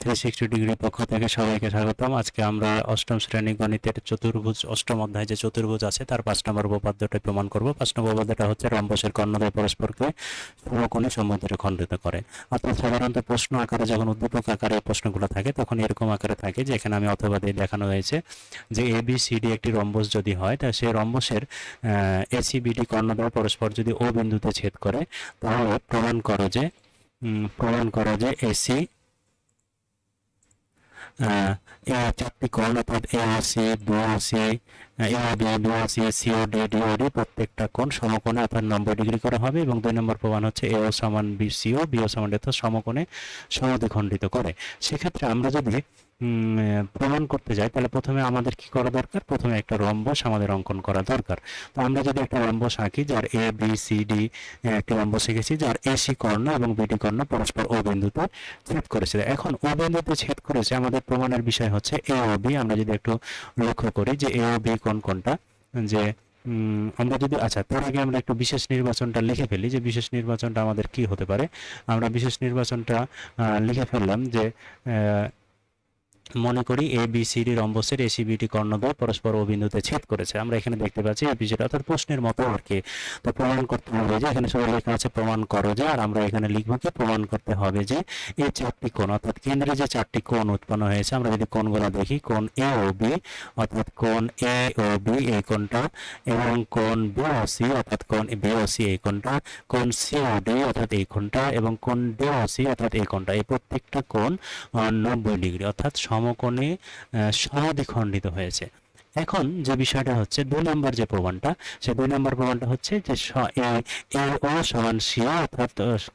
360 degree পক্ষ থেকে সবাইকে স্বাগতম। আজকে আমরা অষ্টম শ্রেণী গণিতের চতুর্ভুজ অষ্টম অধ্যায় যে চতুর্ভুজ আছে তার 5 নম্বর উপপাদ্যটা প্রমাণ করব। 5 নম্বর উপপাদ্যটা হচ্ছে রম্বসের কর্ণদ্বয় পরস্পরকে সমকোণে সমদ্বিখণ্ডে খণ্ডিত করে। অর্থাৎ সাধারণত প্রশ্ন আকারে যখন উদ্দীপক আকারে প্রশ্নগুলো থাকে তখন এরকম আকারে থাকে যে এখানে আমি অথবা দিয়ে দেখানো হয়েছে যে ABCD একটি রম্বস যদি হয় তা সেই রম্বসের ACBD কর্ণদ্বয় পরস্পর যদি ও বিন্দুতে ছেদ করে তাহলে প্রমাণ করো যে AC চারটি কোণ অর্থাৎ AOC, BOC, AOB, BOC, COD, DOD প্রত্যেকটা কোণ সমকোণে অর্থাৎ 90 ডিগ্রি করা হবে। এবং 2 নম্বর প্রমাণ হচ্ছে AO সমান BCO, BO সমান অর্থাৎ সমকোণে সমদ্বিখণ্ডিত করে। সেক্ষেত্রে আমরা যদি প্রমাণ করতে যাই তাহলে প্রথমে আমাদের কি করা দরকার? প্রথমে একটা রম্বস আমাদের অঙ্কন করা দরকার। তো আমরা যদি একটা রম্বস আঁকি যার ABCD একটি রম্বস এঁকেছি যার AC কর্ণ এবং BD কর্ণ পরস্পর ও বিন্দুতে ছেদ করেছে। এখন ও বিন্দুতে ছেদ করেছে আমাদের প্রমাণের বিষয় হচ্ছে AOB। আমরা যদি একটু লক্ষ্য করি যে AOB কোনটা, যে আমরা যদি তার আগে আমরা একটু বিশেষ নির্বাচনটা লিখে ফেলি যে বিশেষ নির্বাচনটা আমাদের কি হতে পারে। আমরা বিশেষ নির্বাচনটা লিখে ফেললাম যে মনে করি ABCD রম্বসের ACBD কর্ণদ্বয় পরস্পর ও বিন্দুতে ছেদ করেছে। আমরা এখানে দেখতে পাচ্ছি ABCD অর্থাৎ প্রশ্নের মতো আর কি। তো প্রমাণ করতে হবে যে এখানে সবাই লেখা আছে প্রমাণ করো যে, আর আমরা এখানে লিখবো কি প্রমাণ করতে হবে যে এই চারটি কোণ অর্থাৎ কেন্দ্রে যে চারটি কোণ উৎপন্ন হয়েছে আমরা যদি কোণগুলো দেখি কোণ AOB অর্থাৎ কোণ AOB এই কোণটা, এবং কোণ BOC অর্থাৎ কোণ BOC এই কোণটা, কোণ COD অর্থাৎ এই কোণটা, এবং কোণ DOC অর্থাৎ এই কোণটা, এই প্রত্যেকটা কোণ 90 ডিগ্রি অর্থাৎ সমকোণে সমদ্বিখণ্ডিত হয়েছে। এখন যে বিষয়টা হচ্ছে 2 নম্বর যে প্রমাণটা, সেই 2 নম্বর প্রমাণটা হচ্ছে যে AO সমান CO অর্থাৎ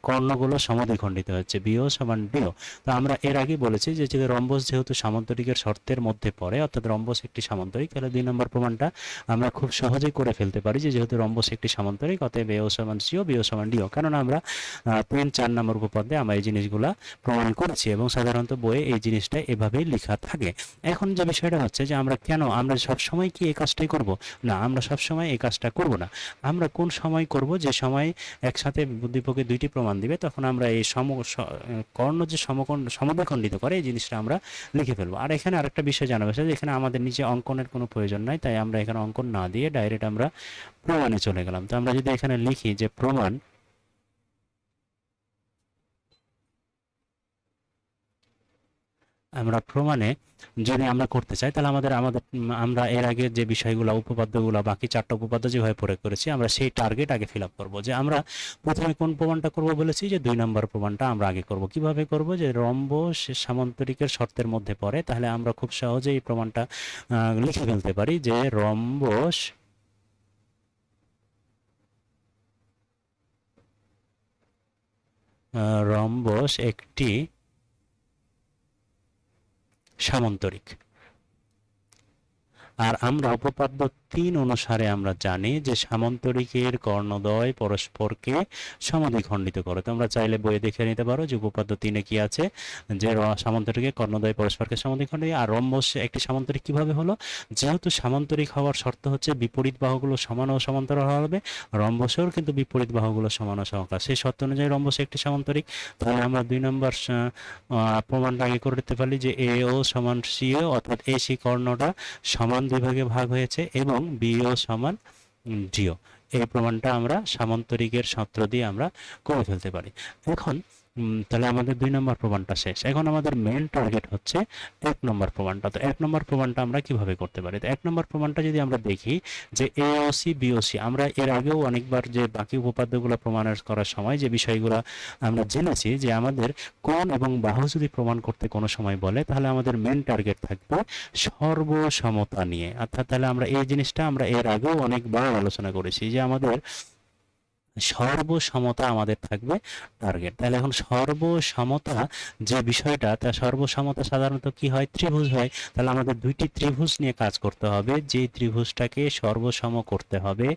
কর্ণগুলো সমদ্বিখণ্ডিত হচ্ছে, BO সমান DO। তো আমরা এর আগে বলেছি যে রম্বস যেহেতু সামান্তরিকের শর্তের মধ্যে পড়ে অর্থাৎ রম্বস একটি সামান্তরিক, তাহলে 2 নম্বর প্রমাণটা আমরা খুব সহজেই করে ফেলতে পারি যে যেহেতু রম্বস একটি সামান্তরিক অতএব AO সমান CO, BO সমান DO। কেননা আমরা 3-4 নম্বর উপপাদ্যে আমরা এই জিনিসগুলা প্রমাণ করেছি এবং সাধারণত বইয়ে এই জিনিসটা এভাবেই লেখা থাকে। এখন যে বিষয়টা হচ্ছে যে আমরা সব সময় কি এই কাজটাই করব? না, আমরা সব সময় এই কাজটা করব না। আমরা কোন সময় করব? যে সময় একসাথে উদ্দীপকে দুইটি প্রমাণ দিবে তখন আমরা এই কর্ণ যে সমদ্বিখণ্ডিত করে এই জিনিসটা আমরা লিখে ফেলবো। আর এখানে আরেকটা বিষয় জানা গেছে যে এখানে আমাদের নিচে অঙ্কনের কোনো প্রয়োজন নাই, তাই আমরা এখানে অঙ্কন না দিয়ে ডাইরেক্ট আমরা প্রমাণে চলে গেলাম। তো আমরা যদি এখানে লিখি যে প্রমাণ, আমরা প্রমাণে যদি আমরা করতে চাই তাহলে আমরা এর আগে যে বিষয়গুলো উপপাদ্যগুলো বাকি 4টা উপপাদ্য যেভাবে প্রয়োগ করেছি আমরা সেই টার্গেট আগে ফিল আপ করবো। যে আমরা প্রথমে কোন প্রমাণটা করব বলেছি যে 2 নম্বর প্রমাণটা আমরা আগে করব। কিভাবে করব? যে রম্বস সামান্তরিকের শর্তের মধ্যে পড়ে, তাহলে আমরা খুব সহজেই এই প্রমাণটা লিখে ফেলতে পারি যে রম্বস একটি সামান্তরিক। আর আমরা উপপাদ্য 3 অনুসারে আমরা জানি যে সামান্তরিকের কর্ণদ্বয় পরস্পরকে সমদ্বিখণ্ডিত করে। তোমরা চাইলে বইয়ে দেখে নিতে পারো যে উপপাদ্য 3-এ কি আছে, যে সামান্তরিকের কর্ণদ্বয় পরস্পরকে সমদ্বিখণ্ডিত। আর রম্বস একটি সামান্তরিক কিভাবে হলো? যেহেতু সামান্তরিক হওয়ার শর্ত হচ্ছে বিপরীত বাহুগুলো সমান ও সমান্তরাল হবে, রম্বসেও কিন্তু বিপরীত বাহুগুলো সমান ও সমান্তরাল। সেই শর্ত অনুযায়ী রম্বস একটি সামান্তরিক। তাহলে আমরা 2 নম্বর প্রমাণটা আগে করে দিতে পারি যে AO সমান CO অর্থাৎ AC কর্ণটা সমান 2 ভাগে ভাগ হয়েছে এবং BO সমান DO। এই প্রমাণটা আমরা সামান্তরিকের সূত্র দিয়ে আমরা করে ফেলতে পারি। এখন তাহলে আমাদের 2 নম্বর প্রমাণটা শেষ। এখন আমাদের মেন টার্গেট হচ্ছে 1 নম্বর প্রমাণটা। তো 1 নম্বর প্রমাণটা আমরা কিভাবে করতে পারি? তো 1 নম্বর প্রমাণটা যদি আমরা দেখি যে AOC BOC, আমরা এর আগেও অনেকবার যে বাকি উপপাদ্যগুলো প্রমাণ করার সময় যে বিষয়গুলো আমরা জেনেছি যে আমাদের কোণ এবং বাহু যদি প্রমাণ করতে কোনো সময় বলে তাহলে আমাদের মেন টার্গেট থাকবে সর্বসমতা নিয়ে। অর্থাৎ তাহলে আমরা এই জিনিসটা আমরা এর আগেও অনেকবার আলোচনা করেছি যে আমাদের সর্বসমতা আমাদের থাকবে টার্গেট। তাহলে এখন সর্বসমতা যে বিষয়টা, তা সর্বসমতা সাধারণত কি হয়? ত্রিভুজ হয়। তাহলে আমাদের দুইটি ত্রিভুজ নিয়ে কাজ করতে হবে, যে ত্রিভুজটাকে সর্বসম করতে হবে,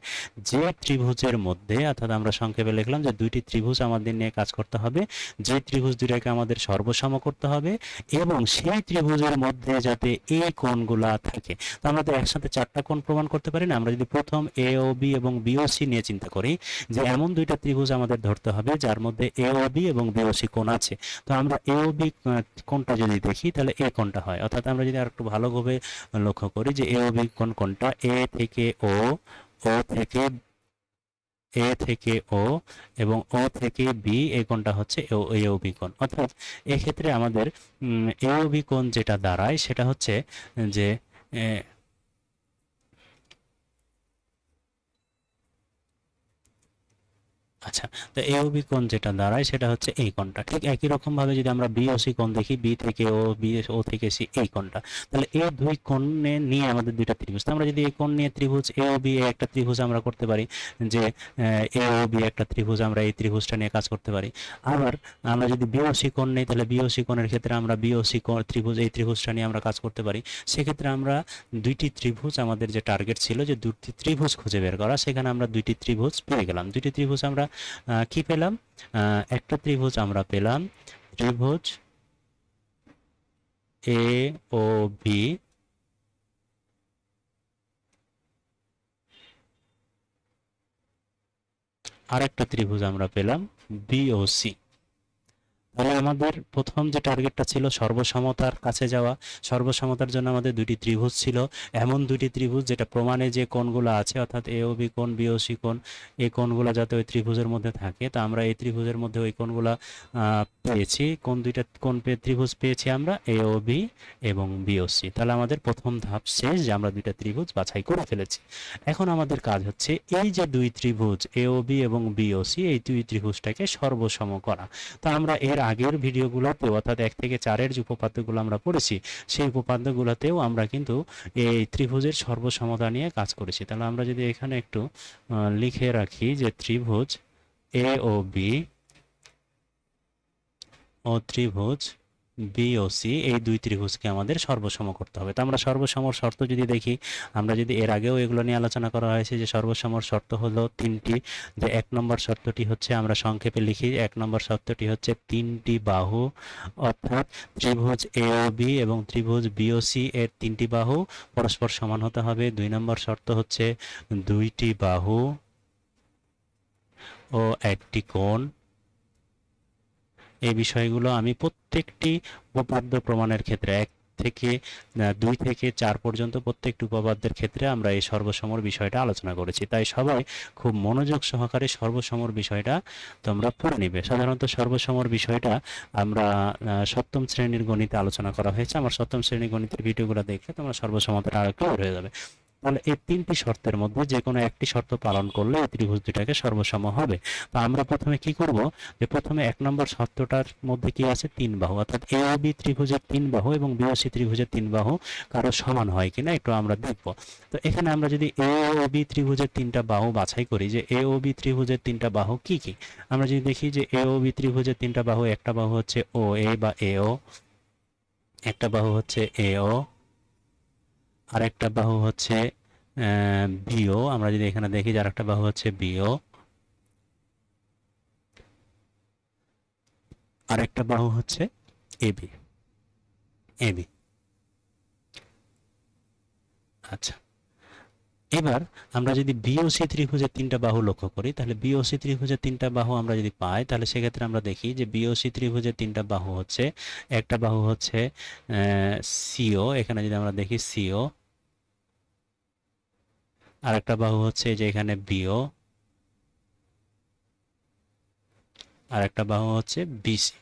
যে ত্রিভুজের মধ্যে অর্থাৎ আমরা সংক্ষেপে লিখলাম যে দুইটি ত্রিভুজ আমাদের নিয়ে কাজ করতে হবে, যে ত্রিভুজ দুইটাকে আমাদের সর্বসম করতে হবে এবং সেই ত্রিভুজের মধ্যে যাতে এই কোণগুলা থাকে। তো আমরা তো একসাথে 4টা কোণ প্রমাণ করতে পারি না। আমরা যদি প্রথম AOB এবং BOC নিয়ে চিন্তা করি যে এমন দুইটা ত্রিভুজ আমাদের ধরতে হবে যার মধ্যে এওবি এবং বিওসি কোণ আছে। তো আমরা এওবি কোণটা যদি দেখি তাহলে এ কোণটা হয়, অর্থাৎ আমরা যদি আর একটু ভালোভাবে লক্ষ্য করি যে এওবি কোণ কোনটা, এ থেকে ও, ও থেকে ও এবং ও থেকে বি, এই কোণটা হচ্ছে এওবি কোণ। অর্থাৎ এক্ষেত্রে আমাদের এওবি কোণ যেটা দাঁড়ায় সেটা হচ্ছে যে আচ্ছা, তো এওবি কোণ যেটা দাঁড়ায় সেটা হচ্ছে এই কোণটা। ঠিক একই রকম ভাবে যদি আমরা বিওসি কোণ দেখি, বি থেকে ও, ও থেকে সি, এই কোণটা, তাহলে এই দুই কোণে নিয়ে আমাদের দুইটা ত্রিভুজ। তো আমরা যদি এই কোণ নিয়ে ত্রিভুজ এওবি একটা ত্রিভুজ আমরা করতে পারি, যে এওবি একটা ত্রিভুজ, আমরা এই ত্রিভুজটা নিয়ে কাজ করতে পারি। আবার আমরা যদি বিওসি কোণ নেই তাহলে বিওসি কোণের ক্ষেত্রে আমরা বিওসি ত্রিভুজ, এই ত্রিভুজটা নিয়ে আমরা কাজ করতে পারি। সেক্ষেত্রে আমরা দুইটি ত্রিভুজ, আমাদের যে টার্গেট ছিল যে দুটি ত্রিভুজ খুঁজে বের করা, সেখানে আমরা দুইটি ত্রিভুজ পেয়ে গেলাম। দুইটি ত্রিভুজ আমরা কি পেলাম? একটা ত্রিভুজ আমরা পেলাম ত্রিভুজ এ ও বি, আর একটা ত্রিভুজ আমরা পেলাম বিওসি। তাহলে আমাদের প্রথম যে টার্গেটটা ছিল সর্বসমতার কাছে যাওয়া। সর্বসমতার জন্য আমাদের দুইটি ত্রিভুজ ছিল, এমন দুইটি ত্রিভুজ যেটা প্রমাণে যে কোণগুলো আছে, অর্থাৎ এওবি কোণ, বিওসি কোণ, এই কোণগুলো যাতে ওই ত্রিভুজের মধ্যে থাকে। তো আমরা এই ত্রিভুজের মধ্যে ওই কোণগুলো পেয়েছি। দুইটা কোণ ত্রিভুজ পেয়েছি আমরা, এওবি এবং বিওসি। তাহলে আমাদের প্রথম ধাপ শেষ, যে আমরা দুইটা ত্রিভুজ বাছাই করে ফেলেছি। এখন আমাদের কাজ হচ্ছে এই যে দুই ত্রিভুজ এওবি এবং বিওসি, এই দুই ত্রিভুজটাকে সর্বসম করা। তো আমরা এর আগের ভিডিওগুলোতেও, অর্থাৎ 1 থেকে 4-এর যে উপপাদ্যগুলো আমরা পড়েছি, সেই উপপাদ্যগুলোতেও আমরা কিন্তু এই ত্রিভুজের সর্বসমতা নিয়ে কাজ করেছি। তাহলে আমরা যদি এখানে একটু লিখে রাখি যে ত্রিভুজ এ ও বি ও ত্রিভুজ বিওসি, এই দুই ত্রিভুজকে আমাদের সর্বসম করতে হবে। তো আমরা সর্বসমর শর্ত যদি দেখি, আমরা যদি এর আগেও এগুলো নিয়ে আলোচনা করা হয়েছে যে সর্বসমর শর্ত হলো তিনটি। যে 1 নম্বর শর্তটি হচ্ছে, আমরা সংক্ষেপে লিখি, 1 নম্বর শর্তটি হচ্ছে তিনটি বাহু, অর্থাৎ ত্রিভুজ এওবি এবং ত্রিভুজ বিওসি এর তিনটি বাহু পরস্পর সমান হতে হবে। 2 নম্বর শর্ত হচ্ছে দুইটি বাহু ও একটি কোণ। এই বিষয়গুলো আমি প্রত্যেকটি উপপাদ্য প্রমাণের ক্ষেত্রে 1 থেকে 2 থেকে 4 পর্যন্ত প্রত্যেকটি উপপাদ্যের ক্ষেত্রে আমরা এই সর্বসমর বিষয়টা আলোচনা করেছি। তাই সবাই খুব মনোযোগ সহকারে সর্বসমর বিষয়টা তোমরা পড়ে নিবে। সাধারণত সর্বসমর বিষয়টা আমরা সপ্তম শ্রেণীর গণিতে আলোচনা করা হয়েছে। আমার সপ্তম শ্রেণীর গণিতের ভিডিওগুলো দেখলে তোমরা সর্বসমতাটা আরো ক্লিয়ার হয়ে যাবে। তাহলে এই তিনটি শর্তের মধ্যে যে কোনো একটি শর্ত পালন করলে এই ত্রিভুজ দুটাকে সর্বসম হবে। তো আমরা প্রথমে কি করব, যে প্রথমে 1 নম্বর শর্তটার মধ্যে কি আছে, 3 বাহু, অর্থাৎ এ ও বি ত্রিভুজের 3 বাহু এবং বিওসি ত্রিভুজের 3 বাহু কারো সমান হয় কিনা একটু আমরা দেখব। তো এখানে আমরা যদি এ ও বি ত্রিভুজের 3টা বাহু বাছাই করি, যে এ ও বি ত্রিভুজের 3টা বাহু কি কি, আমরা যদি দেখি যে এ ও বি ত্রিভুজের 3টা বাহু, একটা বাহু হচ্ছে ও এ বা এও, একটা বাহু হচ্ছে এও, আর একটা বাহু হচ্ছে বিও। আমরা যদি এখানে দেখি যে আরেকটা বাহু হচ্ছে বিও, আরেকটা বাহু হচ্ছে এবি। এবি আচ্ছা, এবার আমরা যদি বিওসি ত্রিভুজের 3টা বাহু লক্ষ্য করি, তাহলে বিওসি ত্রিভুজের 3টা বাহু আমরা যদি পাই, তাহলে সেক্ষেত্রে আমরা দেখি যে বিওসি ত্রিভুজের 3টা বাহু হচ্ছে, একটা বাহু হচ্ছে সিও, এখানে যদি আমরা দেখি সিও, আর একটা বাহু হচ্ছে যে এখানে বিও, আর একটা বাহু হচ্ছে বিসি।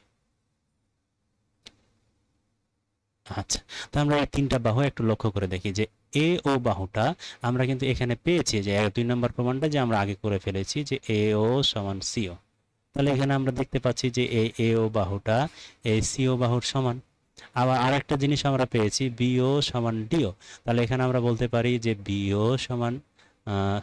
আচ্ছা, তো আমরা এই 3টা বাহু একটু লক্ষ্য করে দেখি যে এ ও বাহুটা আমরা কিন্তু এখানে পেয়েছি, যে 2 নম্বর প্রমাণটা যে আমরা আগে করে ফেলেছি, যে এ ও সমান সিও। তাহলে এখানে আমরা দেখতে পাচ্ছি যে এই এ ও বাহুটা এই সিও বাহুর সমান। আবার আরেকটা জিনিস আমরা পেয়েছি, বিও সমান ডিও। তাহলে এখানে আমরা বলতে পারি যে বিও সমান,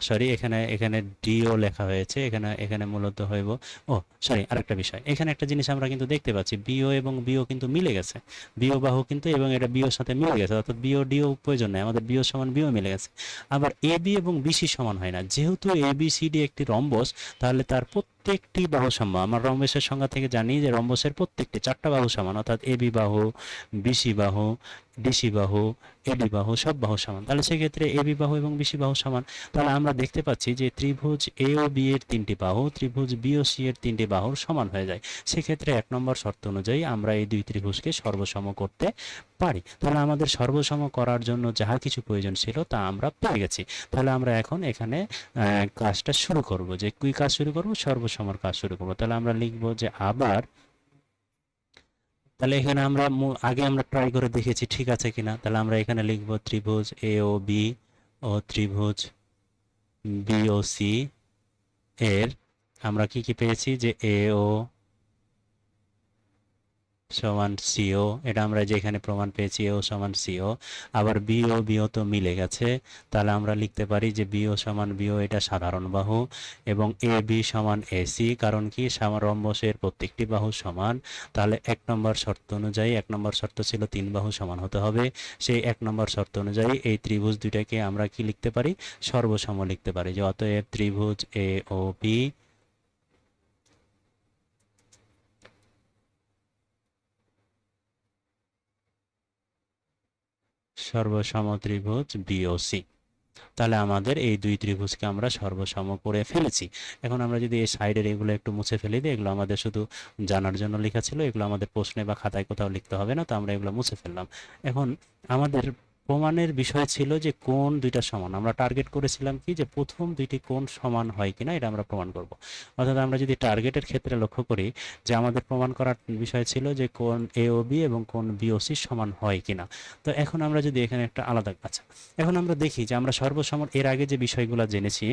সরি, এখানে এখানে ডিও লেখা হয়েছে, এখানে এখানে মূলত হইব, ও সরি, আরেকটা বিষয়, এখানে একটা জিনিস আমরা কিন্তু দেখতে পাচ্ছি, বিও এবং বিও কিন্তু মিলে গেছে, বিও বাহু কিন্তু, এবং এটা বিওর সাথে মিলে গেছে, অর্থাৎ বিও ডিও প্রয়োজন নেই, আমাদের বিও সমান বিও মিলে গেছে। আবার এ বি এবং বিসি সমান হয় না, যেহেতু এ বি সি ডি একটি রম্বস, তাহলে তার প্রত্যেকটি বাহু সমান। আমরা রম্বসের সংজ্ঞা থেকে জানি যে রম্বসের প্রত্যেকটি 4টা বাহু সমান, অর্থাৎ এবি বাহু, বিসি বাহু, ডিসি বাহু, এডি বাহু সব বাহু সমান। তাহলে সেক্ষেত্রে এবি বাহু এবং বিসি বাহু সমান। তাহলে আমরা দেখতে পাচ্ছি যে ত্রিভুজ এ ও বি এর 3টি বাহু ত্রিভুজ বি ও সি এর 3টি বাহুর সমান হয়ে যায়। সেক্ষেত্রে 1 নম্বর শর্ত অনুযায়ী আমরা এই দুই ত্রিভুজকে সর্বসম করতে পারি। তাহলে আমাদের সর্বসম করার জন্য যাহা কিছু প্রয়োজন ছিল তা আমরা পেয়ে গেছি। তাহলে আমরা এখন এখানে কাজটা শুরু করব। যে কি কাজ শুরু করব? সর্বসমর কাজ শুরু করব। তাহলে আমরা লিখব যে আবার, তাহলে এখানে আমরা আগে আমরা ট্রাই করে দেখেছি ঠিক আছে কিনা। তাহলে আমরা এখানে লিখব ত্রিভুজ এ ও বি ও ত্রিভুজ বি ও সি এর আমরা কি কি পেয়েছি যে এ ও সমান সিও, এটা আমরা যেখানে প্রমাণ পেয়েছি এও সমান সিও। আবার বিও বিও তো মিলে গেছে, তাহলে আমরা লিখতে পারি যে বিও সমান বিও, এটা সাধারণ বাহু, এবং এ বি সমান এসি, কারণ কি রম্বসের প্রত্যেকটি বাহু সমান। তাহলে 1 নম্বর শর্ত অনুযায়ী, 1 নম্বর শর্ত ছিল 3 বাহু সমান হতে হবে, সেই 1 নম্বর শর্ত অনুযায়ী এই ত্রিভুজ দুইটাকে আমরা কি লিখতে পারি? সর্বসম লিখতে পারি। যে অতএব ত্রিভুজ এ ও বি সর্বসম ত্রিভুজ বিওসি। তাহলে আমাদের এই দুই ত্রিভুজকে আমরা সর্বসম করে ফেলেছি। এখন আমরা যদি এই সাইডের এগুলো একটু মুছে ফেলে দিই, এগুলো আমাদের শুধু জানার জন্য লেখা ছিল, এগুলো আমাদের প্রশ্নে বা খাতায় কোথাও লিখতে হবে না, তো আমরা এগুলো মুছে ফেললাম। এখন আমাদের প্রমাণের বিষয় ছিল যে কোণ দুইটা সমান। আমরা টার্গেট করেছিলাম কি যে প্রথম দুইটি কোণ সমান হয় কিনা এটা আমরা প্রমাণ করব। অর্থাৎ আমরা যদি টার্গেটের ক্ষেত্রে লক্ষ্য করি যে আমাদের প্রমাণ করার বিষয় ছিল যে কোণ এ ও বি এবং কোণ বি ও সি সমান হয় কিনা। তো এখন আমরা যদি এখানে একটা আলাদা, আচ্ছা এখন আমরা দেখি যে আমরা সর্বসমর এর আগে যে বিষয়গুলো জেনেছি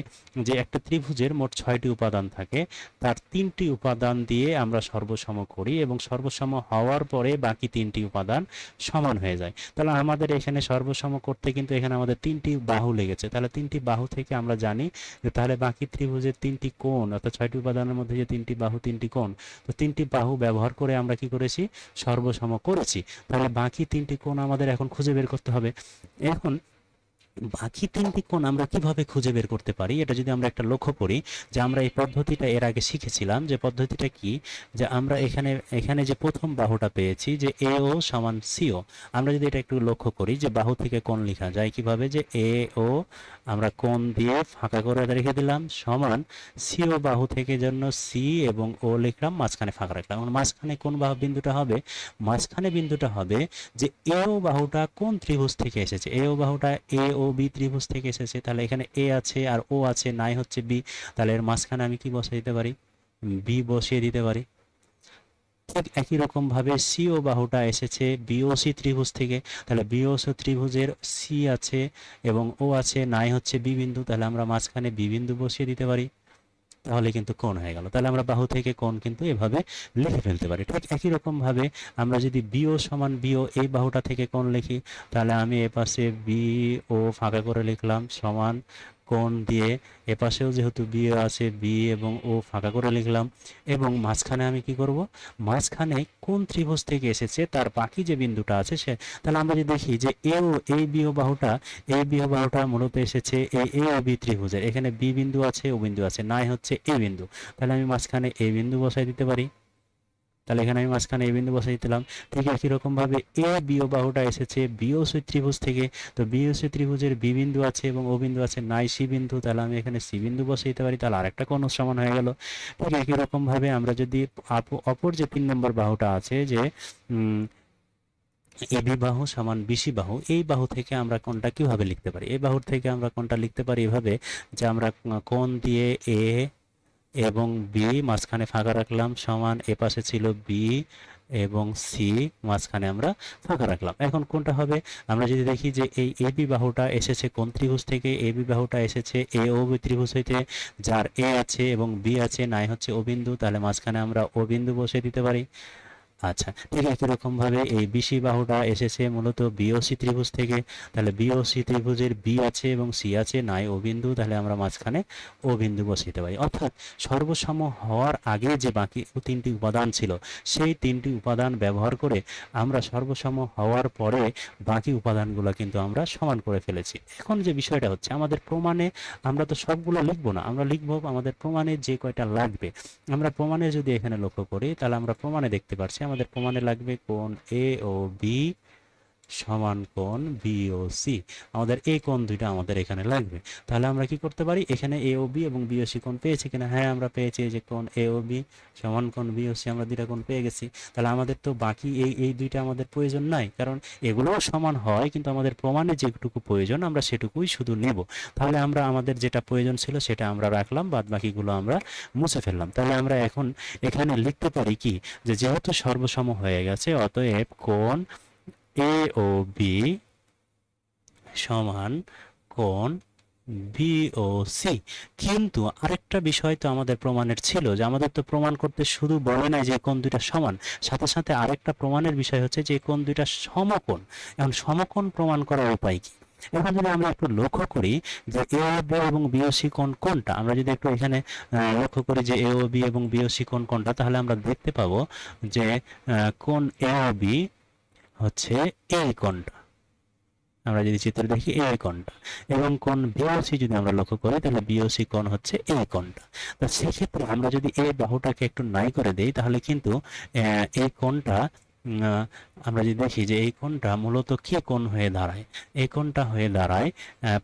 যে একটা ত্রিভুজের মোট 6টি উপাদান থাকে, তার 3টি উপাদান দিয়ে আমরা সর্বসম করি এবং সর্বসম হওয়ার পরে বাকি 3টি উপাদান সমান হয়ে যায়। তাহলে আমাদের এখানে সর্বসম করতে কিন্তু এখানে আমাদের 3টি বাহু লেগেছে। তাহলে 3টি বাহু থেকে আমরা জানি যে তাহলে বাকি ত্রিভুজের 3টি কোণ, অর্থাৎ 6টি উপাদানের মধ্যে যে 3টি বাহু 3টি কোণ, তো 3টি বাহু ব্যবহার করে আমরা কি করেছি? সর্বসম করেছি। তাহলে বাকি 3টি কোণ আমাদের এখন খুঁজে বের করতে হবে। এখন বাকি 3টি কোণ আমরা কিভাবে খুঁজে বের করতে পারি এটা যদি আমরা একটা লক্ষ্য করি, যে আমরা এই পদ্ধতিটা এর আগে শিখেছিলাম। যে পদ্ধতিটা কি, যে আমরা এখানে এখানে যে প্রথম বাহুটা পেয়েছি যে এ ও সমান সিও, আমরা যদি এটা একটু লক্ষ্য করি যে বাহু থেকে কোণ লেখা যায় কিভাবে, যে এ ও আমরা কোণ দিয়ে ফাঁকা করে রেখে দিলাম সমান সিও বাহু থেকে জন্য সি এবং ও লিখলাম, মাঝখানে ফাঁকা রাখলাম। এবং মাঝখানে কোন বাহু বিন্দুটা হবে? মাঝখানে বিন্দুটা হবে যে এ ও বাহুটা কোন ত্রিভুজ থেকে এসেছে? এ ও বাহুটা এ ও বি ত্রিভুজ থেকে এসেছে। তাহলে এখানে এ আছে আর ও আছে, নাই হচ্ছে বি, তাহলে এর মাঝখানে আমি কি বসিয়ে দিতে পারি? বি বসিয়ে দিতে পারি। ঠিক একই রকম ভাবে সিও বাহুটা এসেছে বিওসি ত্রিভুজ থেকে, তাহলে বিওসি ত্রিভুজের সি আছে এবং ও আছে, নাই হচ্ছে বি বিন্দু, তাহলে আমরা মাঝখানে বি বিন্দু বসিয়ে দিতে পারি। তাহলে কিন্তু কোণ হয়ে গেল। তাহলে আমরা বাহু থেকে কোণ কিন্তু এভাবে লিখে ফেলতে পারি। ঠিক একই রকম ভাবে আমরা যদি বিও সমান বিও এই বাহুটা থেকে কোণ লিখি, তাহলে আমি এপাশে বি ও ফাঁকা করে লিখলাম সমান কোণ দিয়ে, এপাশেও যেহেতু বি আছে বি এবং ও ফাঁকা করে লিখলাম, এবং মাঝখানে আমি কি করব? মাঝখানে কোন ত্রিভুজ থেকে এসেছে তার বাকি যে বিন্দুটা আছে সে, তাহলে আমরা যদি দেখি যে এই বিও বাহুটা, এই বিও বাহুটা মূলত এসেছে এই এ ও বি ত্রিভুজের, এখানে বি বিন্দু আছে ও বিন্দু আছে, নাই হচ্ছে এ বিন্দু, তাহলে আমি মাঝখানে এ বিন্দু বসাই দিতে পারি। তাহলে এখানে আমি মাঝখানে এ বিন্দু বসাই দিলাম। ঠিক একই রকম ভাবে এ বিও বাহুটা এসেছে বিওসি ত্রিভুজ থেকে, তো বিওসি ত্রিভুজের বি বিন্দু আছে এবং ও বিন্দু আছে, নাই সি বিন্দু, তাহলে আমি এখানে সি বিন্দু বসাই দিতে পারি, তাহলে আরেকটা কোণ সমান হয়ে গেল। ঠিক একই রকম ভাবে আমরা যদি অপর যে 3 নম্বর বাহুটা আছে যে এবি বাহু সমান বিসি বাহু, এই বাহু থেকে আমরা কোণটা কিভাবে লিখতে পারি? এই বাহুর থেকে আমরা কোণটা লিখতে পারি এভাবে যে আমরা কোণ দিয়ে এ এবং বি মাঝখানে ফাঁকা রাখলাম সমান, এ পাশে ছিল বি এবং সি, মাঝখানে আমরা ফাঁকা রাখলাম। এখন কোনটা হবে? আমরা যদি দেখি যে এই এবি বাহুটা এসেছে কোন ত্রিভুজ থেকে? এবি বাহুটা এসেছে এ ও বি ত্রিভুজ হইতে, যার এ আছে এবং বি আছে, নাই হচ্ছে ও বিন্দু, তাহলে মাঝখানে আমরা ও বিন্দু বসিয়ে দিতে পারি। আচ্ছা, ঠিক একই রকম ভাবে এই বিসি বাহুটা এসেছে মূলত বিওসি ত্রিভুজ থেকে। তাহলে বিওসি ত্রিভুজের বি আছে এবং সি আছে, নাই ও বিন্দু, তাহলে আমরা মাঝখানে ও বিন্দু বসাইতে পারি। অর্থাৎ সর্বসম হওয়ার আগে যে বাকি তিনটি উপাদান ছিল সেই তিনটি উপাদান ব্যবহার করে আমরা সর্বসম হওয়ার পরে বাকি উপাদানগুলো কিন্তু আমরা সমান করে ফেলেছি। এখন যে বিষয়টা হচ্ছে, আমাদের প্রমাণে আমরা তো সবগুলো লিখবো না, আমরা লিখবো আমাদের প্রমাণে যে কয়টা লাগবে। আমরা প্রমাণে যদি এখানে লক্ষ্য করি তাহলে আমরা প্রমাণে দেখতে পাচ্ছি আমাদের প্রমাণে লাগবে কোণ এ ও বি সমান কোণ বিওসি। আমাদের এই কোণ দুইটা আমাদের এখানে লাগবে। তাহলে আমরা কি করতে পারি, এখানে এ ও বি এবং বিওসি কোণ পেয়েছি কিনা? হ্যাঁ, আমরা পেয়েছি যে কোণ এ ও বি সমান কোণ বিওসি, আমরা দুইটা কোণ পেয়ে গেছি। তাহলে আমাদের তো বাকি এই দুইটা আমাদের প্রয়োজন নাই, কারণ এগুলোও সমান হয়, কিন্তু আমাদের প্রমাণে যেটুকু প্রয়োজন আমরা সেটুকুই শুধু নেব। তাহলে আমরা আমাদের যেটা প্রয়োজন ছিল সেটা আমরা রাখলাম, বাদ বাকিগুলো আমরা মুছে ফেললাম। তাহলে আমরা এখন এখানে লিখতে পারি কি, যে যেহেতু সর্বসম হয়ে গেছে অতএব কোণ এ ও বি সমান কোণ বিওসি। কিন্তু আরেকটা বিষয় তো আমাদের প্রমাণের ছিল, যে আমাদের তো প্রমাণ করতে শুধু বলে নাই যে কোণ দুইটা সমান, সাথে সাথে আরেকটা প্রমাণের বিষয় হচ্ছে যে কোণ দুইটা সমকোণ। এখন সমকোণ প্রমাণ করার উপায় কি? এখন যদি আমরা একটু লক্ষ্য করি যে এ ও বি এবং বিওসি কোণ কোনটা, আমরা যদি একটু এখানে লক্ষ্য করি যে এ ও বি এবং বিওসি কোণ কোনটা, তাহলে আমরা দেখতে পাবো যে কোণ এ ও বি হচ্ছে এই কোণটা। আমরা যদি চিত্রে দেখি এই কোণটা, এবং কোণ বিওসি যদি আমরা লক্ষ্য করি তাহলে বিওসি কোণ হচ্ছে এই কোণটা। তো সেক্ষেত্রে আমরা যদি এই বাহুটাকে একটু নাই করে দেই তাহলে কিন্তু এই কোণটা আমরা যদি দেখি যে এই কোণটা মূলত কি কোণ হয়ে দাঁড়ায়, এই কোণটা হয়ে দাঁড়ায়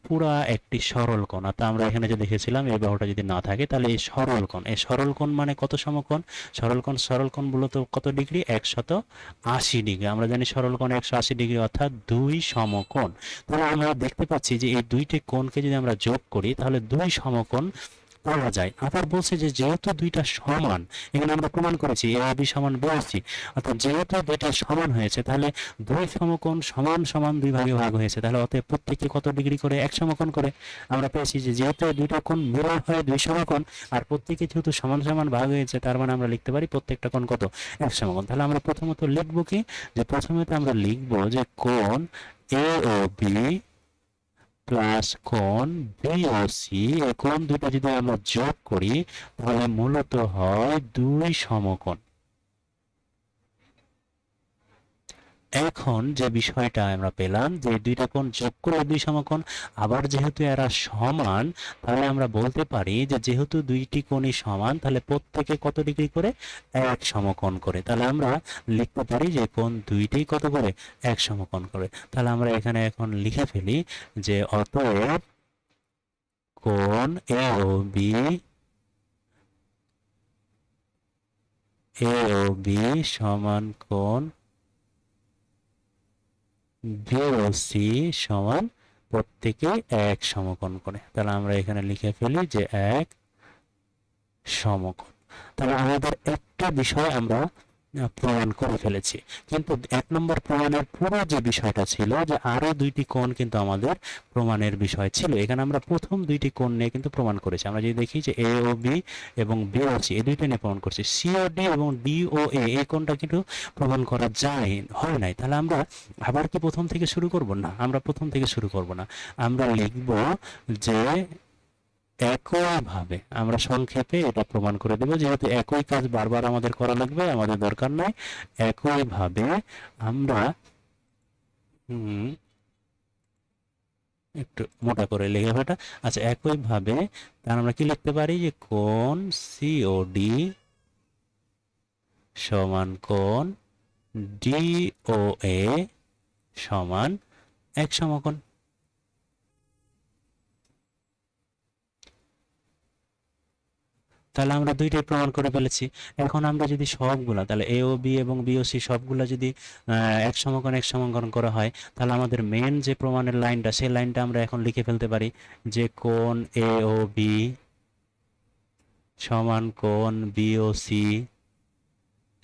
পুরা একটি সরল কোণ। অর্থাৎ আমরা এখানে যে দেখেছিলাম এই বাহুটা যদি না থাকে তাহলে এই সরল কোণ, এই সরল কোণ মানে কত সমকোণ? সরল কোণ মূলত কত ডিগ্রি? 180 ডিগ্রি। আমরা জানি সরল কোণ 180 ডিগ্রি, অর্থাৎ দুই সমকোণ। তাহলে আমরা দেখতে পাচ্ছি যে এই দুইটি কোণকে যদি আমরা যোগ করি তাহলে দুই সমকোণ পাওয়া যায়। আবার বলছে যে যেহেতু দুইটা সমান, এখানে আমরা প্রমাণ করেছি এ বি সমান বিওসি, অর্থাৎ যেহেতু দুইটা সমান হয়েছে তাহলে দুই সমকোণ সমান সমান দুই ভাগে ভাগ হয়েছে, তাহলে অতএব প্রত্যেকে কত ডিগ্রি করে? এক সমকোণ করে। আমরা পেয়েছি যে যেহেতু দুইটা কোণ মিলন হয়ে দুই সমকোণ, আর প্রত্যেকে যেহেতু সমান সমান ভাগ হয়েছে, তার মানে আমরা লিখতে পারি প্রত্যেকটা কোণ কত? এক সমকোণ। তাহলে আমরা প্রথমত লিখবো কি, যে প্রথমত আমরা লিখবো যে কোণ এ ও বি প্লাস কোণ বিওসি, এই কোণ দুটো যদি আমরা যোগ করি তাহলে মূলত হয় দুই সমকোণ। এখন যে বিষয়টা আমরা পেলাম যে দুইটা কোণ যোগ করে দুই সমকোণ, আবার যেহেতু এরা সমান তাহলে আমরা বলতে পারি যে যেহেতু দুইটি কোণই সমান তাহলে প্রত্যেকে কত ডিগ্রি করে? এক সমকোণ করে। তাহলে আমরা লিখতে পারি যে কোণ দুইটি কত করে? এক সমকোণ করে। তাহলে আমরা এখানে এখন লিখে ফেলি যে অতএব কোণ এ ও বি সমান কোণ বিওসি সমান প্রত্যেকে এক সমকোণ করে। তাহলে আমরা এখানে লিখে ফেলি যে এক সমকোণ। তাহলে আমাদের একটা বিষয় আমরা প্রমাণ করে ফেলেছি, কিন্তু এক নম্বর প্রমাণের পুরো যে বিষয়টা ছিল যে আরো দুইটি কোণ কিন্তু আমাদের প্রমাণের বিষয় ছিল। এখানে আমরা প্রথম দুইটি কোণ নিয়ে কিন্তু প্রমাণ করেছি। আমরা যদি দেখি যে এ ও বি এবং বিওসি এই দুইটা নিয়ে প্রমাণ করছি, সিওডি এবং ডিওএ এই কোণটা কিন্তু প্রমাণ করা যায় হয় নাই। তাহলে আমরা আবার কি প্রথম থেকে শুরু করব? না, আমরা প্রথম থেকে শুরু করব না। আমরা লিখব যে একইভাবে, আমরা সংক্ষেপে এটা প্রমাণ করে দেব, যেহেতু একই কাজ বারবার আমাদের করা লাগবে, আমাদের দরকার নাই। একইভাবে আমরা একটু মোটা করে লিখে ফেটা। আচ্ছা, একইভাবে তাহলে আমরা কি লিখতে পারি যে কোণ সিওডি সমান কোণ ডিওএ সমান এক সমকোণ। তাহলে আমরা দুইটাই প্রমাণ করে ফেলেছি। এখন আমরা যদি সবগুলা, তাহলে এ ও বি এবং বিওসি সবগুলা যদি এক সমকোণ করা হয় তাহলে আমাদের মেন যে প্রমাণের লাইনটা, সেই লাইনটা আমরা এখন লিখে ফেলতে পারি যে কোণ এ ও বি সমান কোণ বিওসি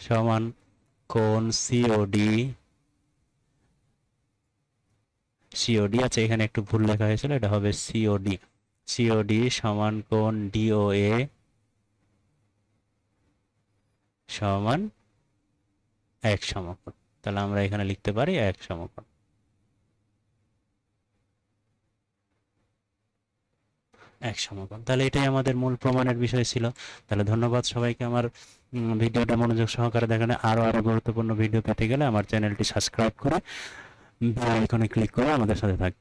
সমান কোণ সিওডি। আছে, এখানে একটু ভুল লেখা হয়েছিল, এটা হবে সিওডি সমান কোণ ডিওএ সমান এক সমকোণ। তাহলে আমরা এখানে লিখতে পারি এক সমকোণ। এক সমকোণ। তাহলে এটাই আমাদের মূল প্রমাণের বিষয় ছিল। তাহলে ধন্যবাদ সবাইকে আমার ভিডিওটা মনোযোগ সহকারে দেখানো। আরও গুরুত্বপূর্ণ ভিডিও পেতে গেলে আমার চ্যানেলটি সাবস্ক্রাইব করে বেল আইকনে ক্লিক করে আমাদের সাথে থাকবেন।